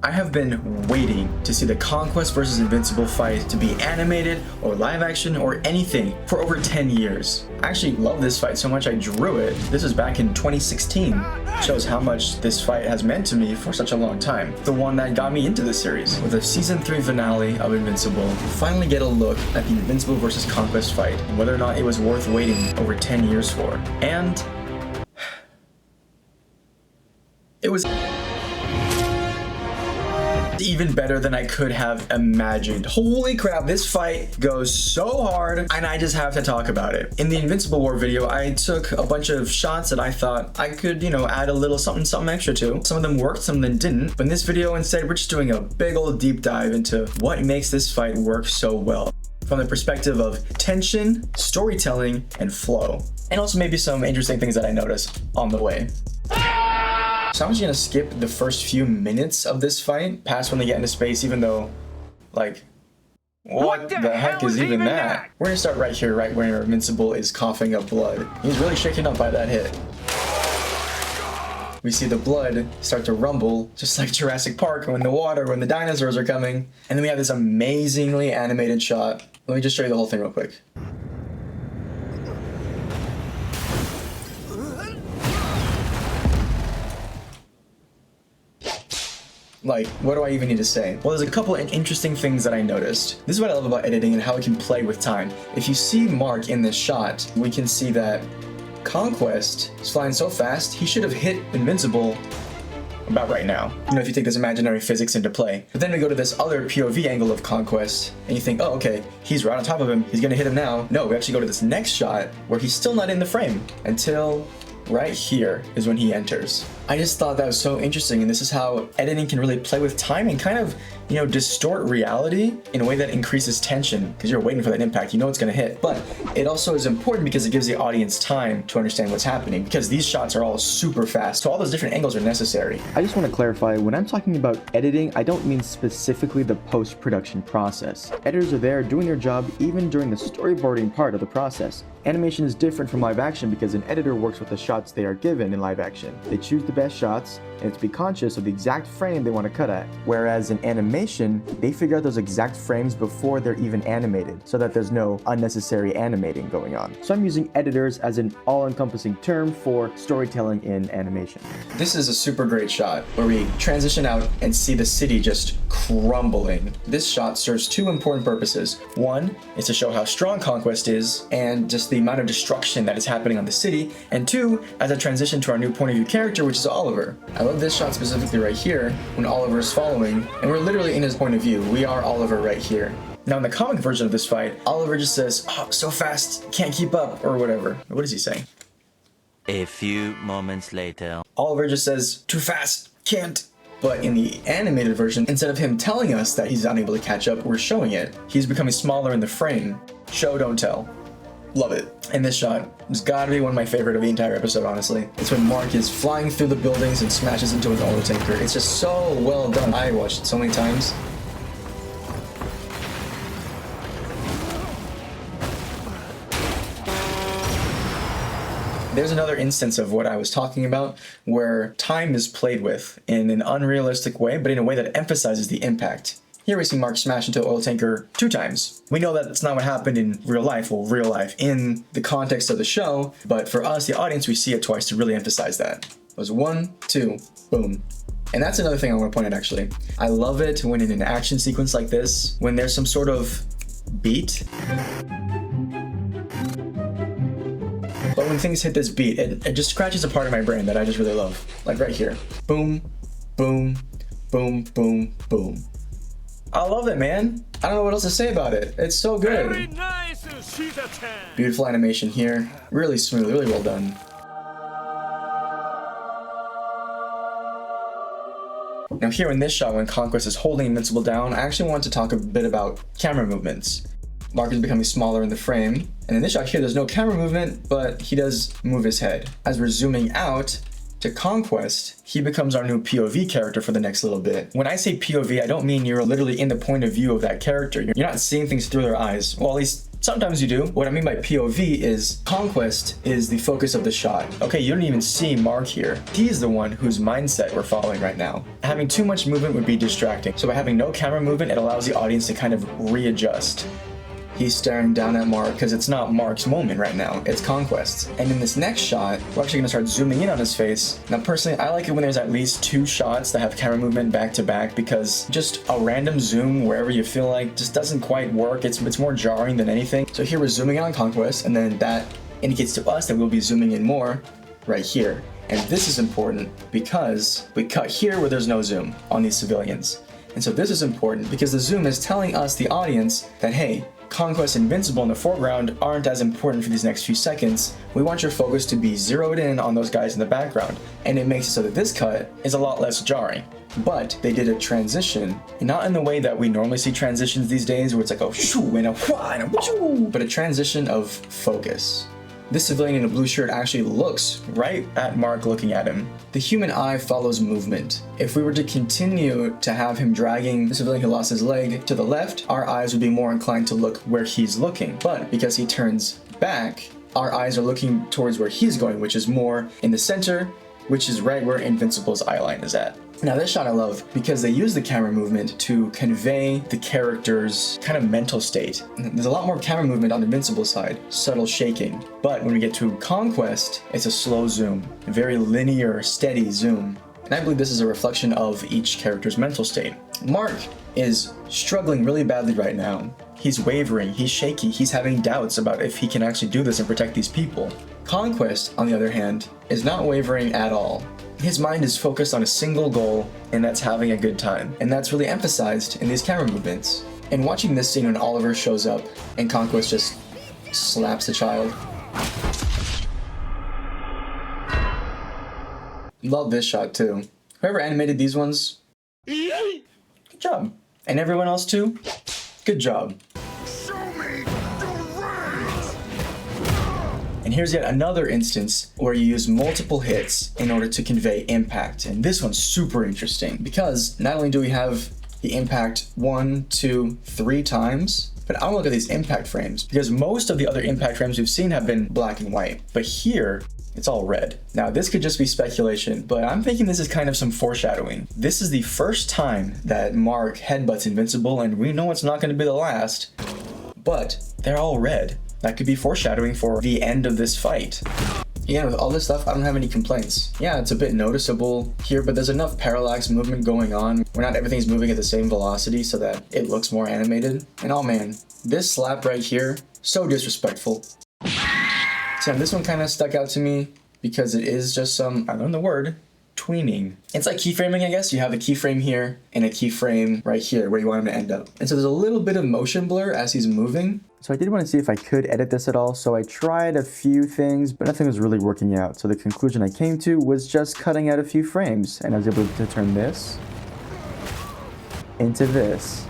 I have been waiting to see the Conquest vs. Invincible fight to be animated or live action or anything for over 10 years. I actually love this fight so much I drew it. This was back in 2016. Shows how much this fight has meant to me for such a long time. The one that got me into the series. With the season 3 finale of Invincible, we finally get a look at the Invincible vs. Conquest fight and whether or not it was worth waiting over 10 years for. And it was even better than I could have imagined. Holy crap, this fight goes so hard, and I just have to talk about it. In the Invincible War video, I took a bunch of shots that I thought I could, add a little something extra to. Some of them worked, some of them didn't. But in this video, instead, we're just doing a big old deep dive into what makes this fight work so well. From the perspective of tension, storytelling, and flow. And also maybe some interesting things that I noticed on the way. So I'm just gonna skip the first few minutes of this fight, past when they get into space, even though, what the heck is even that? We're gonna start right here, right where Invincible is coughing up blood. He's really shaken up by that hit. We see the blood start to rumble, just like Jurassic Park when the dinosaurs are coming. And then we have this amazingly animated shot. Let me just show you the whole thing real quick. What do I even need to say? Well, there's a couple of interesting things that I noticed. This is what I love about editing and how it can play with time. If you see Mark in this shot, we can see that Conquest is flying so fast, he should have hit Invincible about right now. If you take this imaginary physics into play. But then we go to this other POV angle of Conquest, and you think, oh, okay, he's right on top of him, he's gonna hit him now. No, we actually go to this next shot where he's still not in the frame until right here is when he enters. I just thought that was so interesting, and this is how editing can really play with time and kind of, distort reality in a way that increases tension because you're waiting for that impact. You know it's gonna hit. But it also is important because it gives the audience time to understand what's happening because these shots are all super fast. So all those different angles are necessary. I just want to clarify, when I'm talking about editing, I don't mean specifically the post-production process. Editors are there doing their job even during the storyboarding part of the process. Animation is different from live action because an editor works with the shots they are given in live action. They choose the best shots and to be conscious of the exact frame they want to cut at. Whereas in animation, they figure out those exact frames before they're even animated so that there's no unnecessary animating going on. So I'm using editors as an all-encompassing term for storytelling in animation. This is a super great shot where we transition out and see the city just crumbling. This shot serves two important purposes. One is to show how strong Conquest is and just the amount of destruction that is happening on the city. And two, as a transition to our new point of view character, which is Oliver. I love this shot specifically right here when Oliver is following and we're literally in his point of view. We are Oliver right here. Now in the comic version of this fight, Oliver just says, oh, so fast, can't keep up, or whatever. What does he say? A few moments later. Oliver just says, too fast, can't. But in the animated version, instead of him telling us that he's unable to catch up, we're showing it. He's becoming smaller in the frame. Show, don't tell. Love it. And this shot has got to be one of my favorite of the entire episode, honestly. It's when Mark is flying through the buildings and smashes into his auto tanker. It's just so well done. I watched it so many times. There's another instance of what I was talking about where time is played with in an unrealistic way, but in a way that emphasizes the impact. Here we see Mark smash into an oil tanker 2 times. We know that that's not what happened in real life, in the context of the show, but for us, the audience, we see it twice to really emphasize that. It was 1, 2, boom. And that's another thing I want to point out, actually. I love it when in an action sequence like this, when there's some sort of beat. But when things hit this beat, it just scratches a part of my brain that I just really love. Like right here. Boom, boom, boom, boom, boom. I love it, man. I don't know what else to say about it. It's so good. Very nice. Beautiful animation here. Really smooth, really well done. Now here in this shot, when Conquest is holding Invincible down, I actually want to talk a bit about camera movements. Mark is becoming smaller in the frame, and in this shot here, there's no camera movement, but he does move his head. As we're zooming out to Conquest, he becomes our new POV character for the next little bit. When I say POV, I don't mean you're literally in the point of view of that character. You're not seeing things through their eyes. Well, at least Sometimes you do. What I mean by POV is Conquest is the focus of the shot. Okay, you don't even see Mark here. He's the one whose mindset we're following right now. Having too much movement would be distracting. So by having no camera movement, it allows the audience to kind of readjust. He's staring down at Mark because it's not Mark's moment right now, it's Conquest's. And in this next shot, we're actually gonna start zooming in on his face. Now personally, I like it when there's at least 2 shots that have camera movement back to back because just a random zoom wherever you feel like just doesn't quite work. It's more jarring than anything. So here we're zooming in on Conquest, and then that indicates to us that we'll be zooming in more right here. And this is important because we cut here where there's no zoom on these civilians. And so this is important because the zoom is telling us, the audience, that hey, Conquest and Invincible in the foreground aren't as important for these next few seconds. We want your focus to be zeroed in on those guys in the background. And it makes it so that this cut is a lot less jarring. But they did a transition, not in the way that we normally see transitions these days, where it's like a shoo and a wha and a wachoo, but a transition of focus. This civilian in a blue shirt actually looks right at Mark looking at him. The human eye follows movement. If we were to continue to have him dragging the civilian who lost his leg to the left, our eyes would be more inclined to look where he's looking. But because he turns back, our eyes are looking towards where he's going, which is more in the center, which is right where Invincible's eye line is at. Now this shot I love because they use the camera movement to convey the character's kind of mental state. There's a lot more camera movement on the Invincible side, subtle shaking. But when we get to Conquest, it's a slow zoom, a very linear, steady zoom. And I believe this is a reflection of each character's mental state. Mark is struggling really badly right now. He's wavering, he's shaky, he's having doubts about if he can actually do this and protect these people. Conquest, on the other hand, is not wavering at all. His mind is focused on a single goal, and that's having a good time. And that's really emphasized in these camera movements. And watching this scene when Oliver shows up and Conquest just slaps the child. Love this shot too. Whoever animated these ones, good job. And everyone else too, good job. And here's yet another instance where you use multiple hits in order to convey impact. And this one's super interesting because not only do we have the impact 1, 2, 3 times, but I want to look at these impact frames because most of the other impact frames we've seen have been black and white. But here, it's all red. Now this could just be speculation, but I'm thinking this is kind of some foreshadowing. This is the first time that Mark headbutts Invincible, and we know it's not going to be the last, but they're all red. That could be foreshadowing for the end of this fight. Again, with all this stuff, I don't have any complaints. Yeah, it's a bit noticeable here, but there's enough parallax movement going on where not everything's moving at the same velocity so that it looks more animated. And oh man, this slap right here, so disrespectful. So this one kind of stuck out to me because it is just some, I learned the word, tweening. It's like keyframing, I guess. You have a keyframe here and a keyframe right here where you want him to end up. And so there's a little bit of motion blur as he's moving. So I did want to see if I could edit this at all, so I tried a few things, but nothing was really working out. So the conclusion I came to was just cutting out a few frames, and I was able to turn this into this.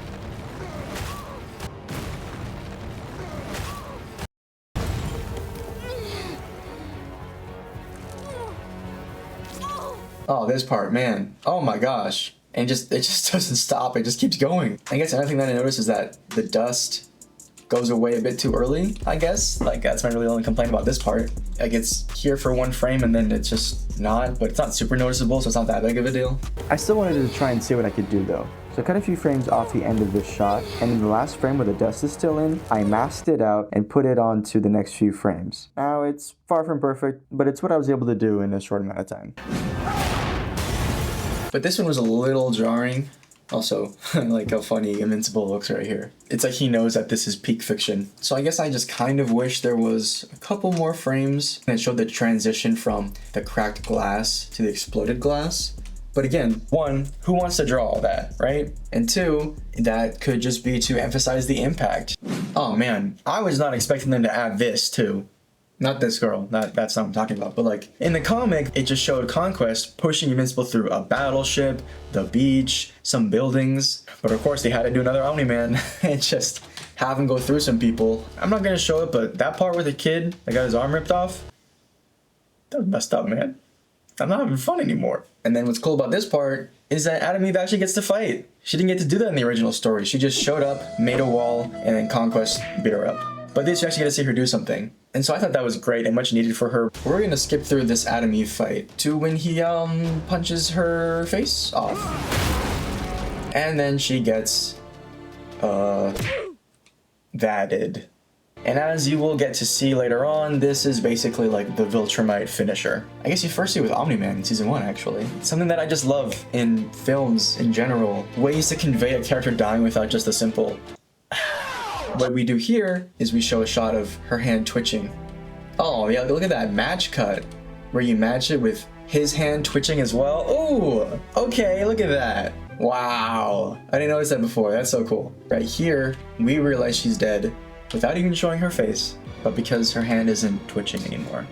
Oh, this part, man. Oh my gosh. And it just doesn't stop. It just keeps going. I guess another thing that I noticed is that the dust goes away a bit too early, I guess. Like, that's my really only complaint about this part. Like, it's here for one frame and then it's just not, but it's not super noticeable, so it's not that big of a deal. I still wanted to try and see what I could do though. So I cut a few frames off the end of this shot, and in the last frame where the dust is still in, I masked it out and put it onto the next few frames. Now, it's far from perfect, but it's what I was able to do in a short amount of time. But this one was a little jarring. Also, like how funny Invincible looks right here. It's like he knows that this is peak fiction. So I guess I just kind of wish there was a couple more frames that showed the transition from the cracked glass to the exploded glass. But again, one, who wants to draw all that, right? And two, that could just be to emphasize the impact. Oh man, I was not expecting them to add this too. Not this girl, that's not what I'm talking about, but like in the comic, it just showed Conquest pushing Invincible through a battleship, the beach, some buildings. But of course they had to do another Omni-Man and just have him go through some people. I'm not gonna show it, but that part where the kid that got his arm ripped off, that was messed up, man. I'm not having fun anymore. And then what's cool about this part is that Adam Eve actually gets to fight. She didn't get to do that in the original story. She just showed up, made a wall, and then Conquest beat her up. but this you actually get to see her do something. And so I thought that was great and much needed for her. We're gonna skip through this Adam Eve fight to when he punches her face off. And then she gets thatted. And as you will get to see later on, this is basically like the Viltrumite finisher. I guess you first see it with Omni-Man in season 1, actually. Something that I just love in films in general. Ways to convey a character dying without just a simple... What we do here is we show a shot of her hand twitching. Oh yeah, look at that match cut, where you match it with his hand twitching as well. Ooh, okay, look at that. Wow, I didn't notice that before. That's so cool. Right here, we realize she's dead without even showing her face, but because her hand isn't twitching anymore.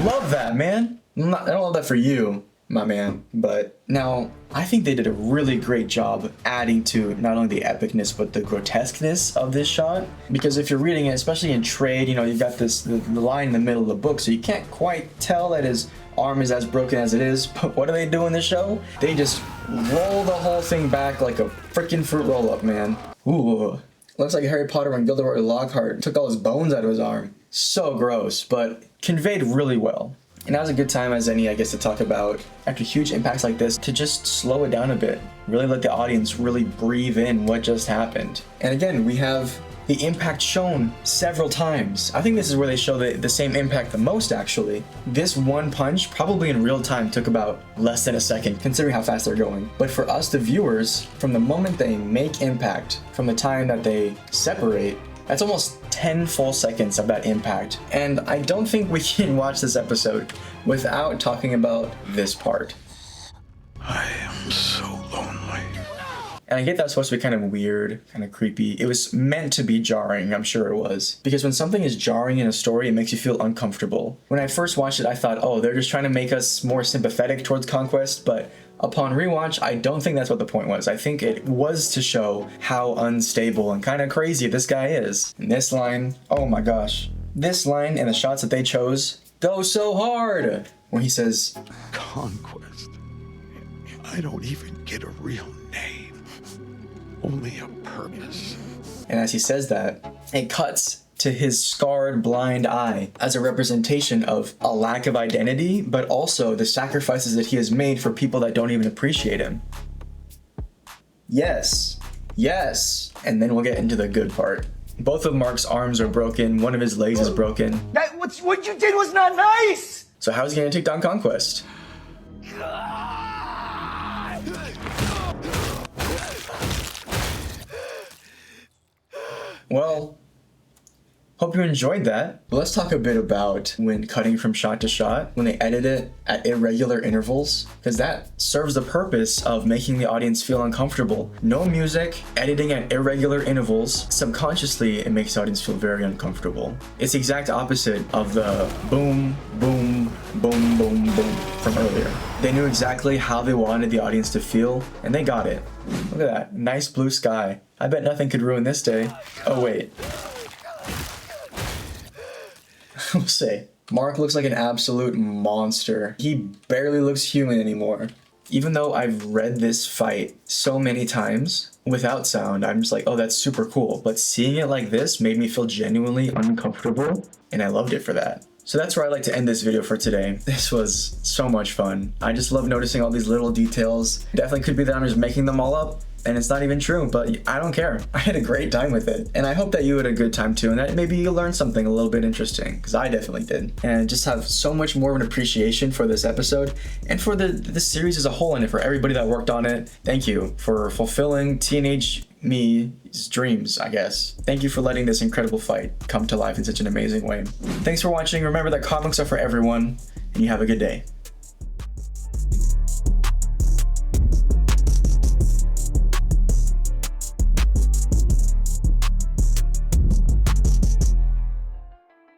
Love that, man. I don't love that for you, my man, but now I think they did a really great job adding to not only the epicness but the grotesqueness of this shot, because if you're reading it, especially in trade, you know, you've got this the line in the middle of the book, so you can't quite tell that his arm is as broken as it is. But what do they do in this show? They just roll the whole thing back like a freaking fruit roll-up, man. Ooh, looks like Harry Potter when Gilderoy Lockhart took all his bones out of his arm. So gross, but conveyed really well. And that was a good time as any, I guess, to talk about, after huge impacts like this, to just slow it down a bit. Really let the audience really breathe in what just happened. And again, we have the impact shown several times. I think this is where they show the same impact the most, actually. This one punch, probably in real time, took about less than a second, considering how fast they're going. But for us, the viewers, from the moment they make impact, from the time that they separate, that's almost 10 full seconds of that impact. And I don't think we can watch this episode without talking about this part. I am so lonely. And I get that's supposed to be kind of weird, kind of creepy. It was meant to be jarring, I'm sure it was. Because when something is jarring in a story, it makes you feel uncomfortable. When I first watched it, I thought, oh, they're just trying to make us more sympathetic towards Conquest, but upon rewatch, I don't think that's what the point was. I think it was to show how unstable and kind of crazy this guy is. And this line, oh my gosh. This line and the shots that they chose go so hard. When he says, Conquest. I don't even get a real name. Only a purpose. And as he says that, it cuts to his scarred blind eye as a representation of a lack of identity, but also the sacrifices that he has made for people that don't even appreciate him. Yes, yes. And then we'll get into the good part. Both of Mark's arms are broken. One of his legs is broken. What you did was not nice! So how's he gonna take down Conquest? Well, hope you enjoyed that. Let's talk a bit about when cutting from shot to shot, when they edit it at irregular intervals, because that serves the purpose of making the audience feel uncomfortable. No music, editing at irregular intervals, subconsciously it makes the audience feel very uncomfortable. It's the exact opposite of the boom, boom, boom, boom, boom from earlier. They knew exactly how they wanted the audience to feel, and they got it. Look at that, nice blue sky. I bet nothing could ruin this day. Oh wait. We'll see. Mark looks like an absolute monster. He barely looks human anymore. Even though I've read this fight so many times without sound, I'm just like, oh, that's super cool. But seeing it like this made me feel genuinely uncomfortable, and I loved it for that. So that's where I'd like to end this video for today. This was so much fun. I just love noticing all these little details. Definitely could be that I'm just making them all up, and it's not even true, but I don't care. I had a great time with it, and I hope that you had a good time too, and that maybe you learned something a little bit interesting, because I definitely did. And just have so much more of an appreciation for this episode, and for the series as a whole, and for everybody that worked on it. Thank you for fulfilling teenage me's dreams, I guess. Thank you for letting this incredible fight come to life in such an amazing way. Thanks for watching. Remember that comics are for everyone, and you have a good day.